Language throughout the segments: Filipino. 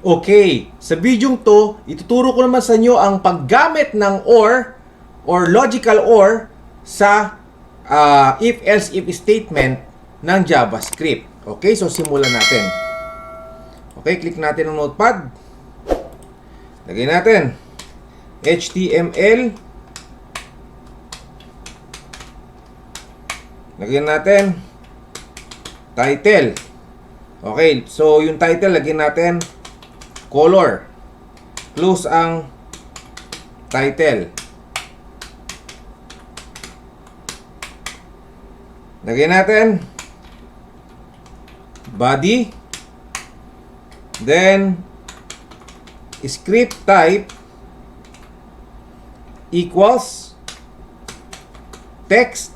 Okay, sa video to, ituturo ko naman sa inyo ang paggamit ng or logical or sa if-else-if statement ng JavaScript. Okay, so simulan natin. Okay, click natin ang notepad. Lagay natin HTML. Lagyan natin title. Okay, so yung title lagyan natin color. Close ang title. Lagyan natin body. Then script type equals text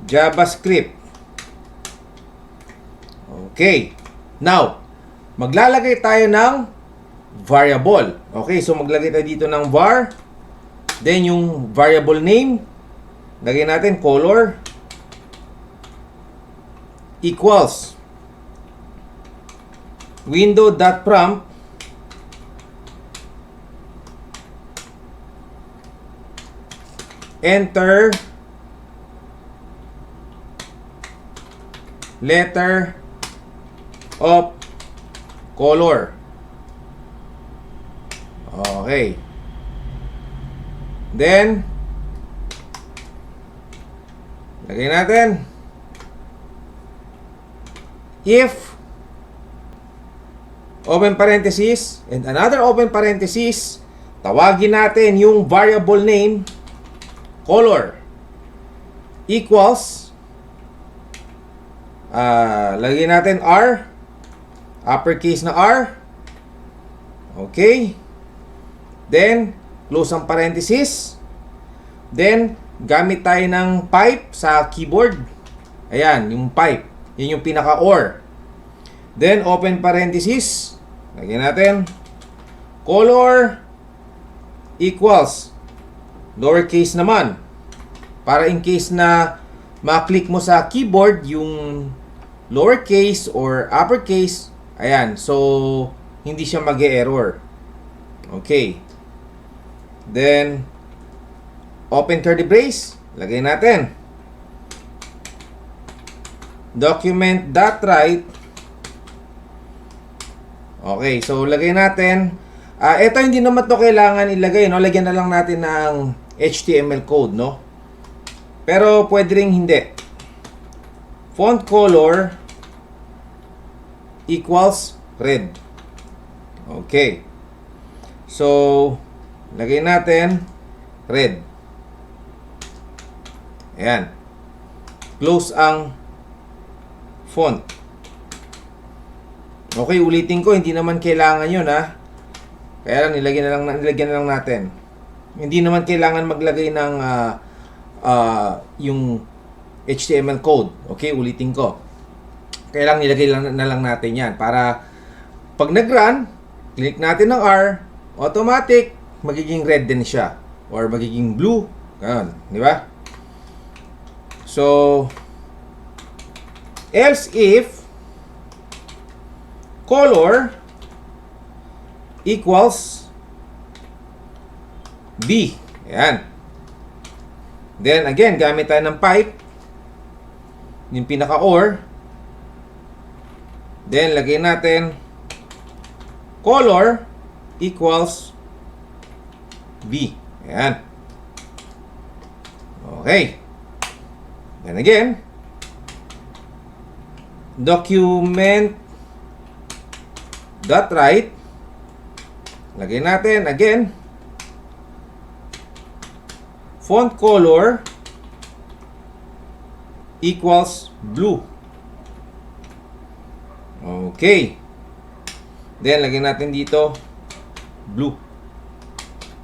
JavaScript. Okay. Now, maglalagay tayo ng variable. Okay, so maglagay tayo dito ng var. Then yung variable name, lagay natin color equals window.prompt enter letter of color. Okay. Then lagay natin if open parenthesis and another open parenthesis, tawagin natin yung variable name color equals lagay natin R, uppercase na R. Okay. Then close ang parenthesis. Then gamit tayo ng pipe sa keyboard. Ayan, yung pipe. Yun yung pinaka-OR. Then open parenthesis. Lagyan natin color equals lowercase naman. Para in case na ma-click mo sa keyboard yung lowercase or uppercase, ayan, so hindi siya mag-error. Okay. Then open curly brace, lagay natin document.write. Okay, so lagay natin ito hindi naman to kailangan ilagay, no? Lagyan na lang natin ng HTML code, no? Pero pwede ring hindi. Font color equals red. Okay. So, lagay natin red. Ayan. Close ang font. Okay, ulitin ko. Hindi naman kailangan yun, ha? Kaya lang, nilagyan na lang natin. Hindi naman kailangan maglagay ng yung HTML code. Okay, ulitin ko. Kaya lang nilagay na lang natin yan. Para pag nag-run, click natin ng R, automatic, magiging red din siya. Or magiging blue. Ganun, di ba? So, else if color equals B. Ayan. Then, again, gamit tayo ng pipe. Yung pinaka-OR. Then, lagay natin color equals B. Ayan. Okay. Then again, document.write. Lagay natin, again, font color equals blue. Okay. Then, lagyan natin dito blue.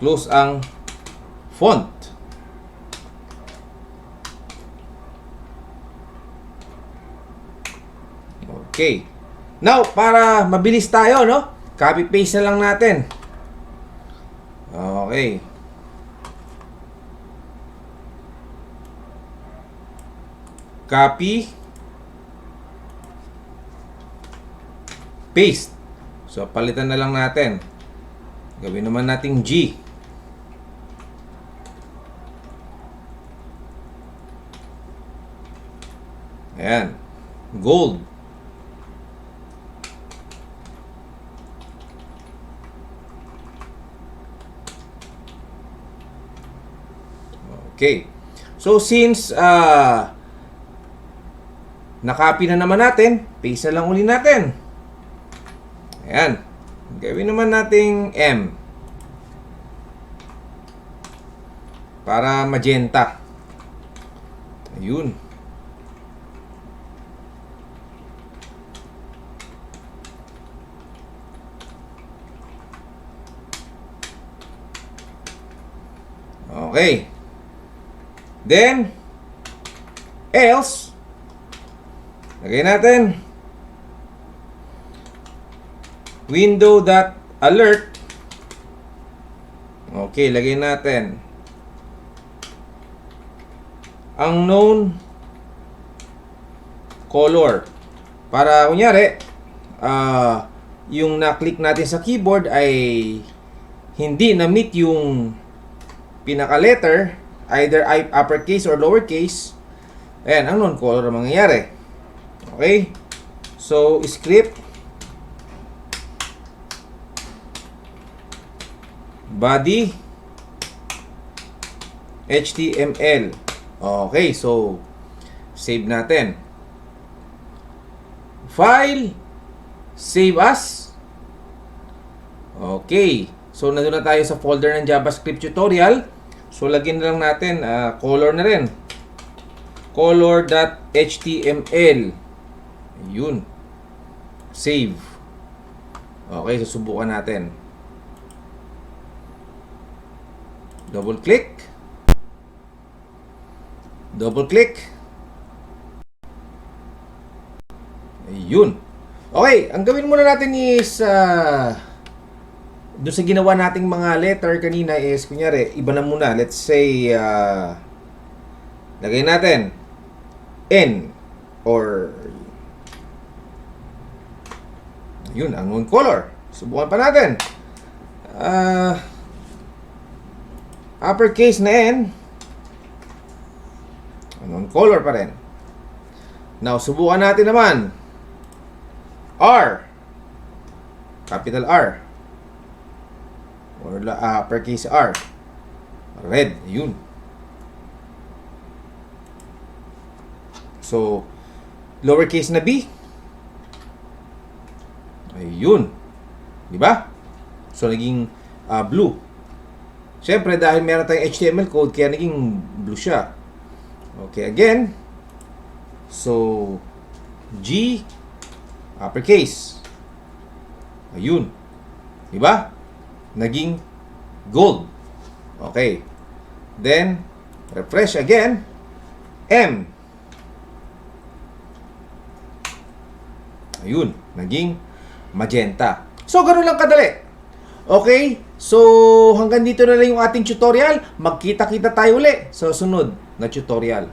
Close ang font. Okay. Now, para mabilis tayo, no? Copy-paste na lang natin. Okay. Copy. Paste. So, palitan na lang natin. Gawin naman nating G. Ayan. Gold. Okay. So, since nakopy na naman natin, paste na lang uli natin. Ayan. Gawin naman nating M. Para magenta. Ayun. Okay. Then, else, lagay natin window.alert. Okay, lagay natin unknown color. Para kunyari, yung na-click natin sa keyboard ay hindi na-meet yung pinaka-letter, either uppercase or lowercase. Ayan, unknown color ang mangyayari. Okay? So, script body HTML. Okay, so save natin. File, save as. Okay. So, nandun na tayo sa folder ng JavaScript tutorial. So, lagyan na lang natin color na rin. Color.html. Ayun. Save. Okay, susubukan natin. Double click. Double click. Ayun. Okay, ang gawin muna natin is doon sa ginawa nating mga letter kanina is, kunyari, iba na muna. Let's say, lagay natin N or yun, unknown color. Subukan pa natin. Uppercase na N. Unknown color pa rin. Now, subukan natin naman. R. Capital R. Or uppercase R. Red. Yun. So, lowercase na B. Ayun. Diba? So, naging blue. Siyempre, dahil meron tayong HTML code, kaya naging blue siya. Okay, again. So, G, uppercase. Ayun. Diba? Naging gold. Okay. Then, refresh again. M. Ayun. Naging magenta. So, ganun lang kadali. Okay? So, hanggang dito na lang yung ating tutorial. Magkita-kita tayo uli sa sunod na tutorial.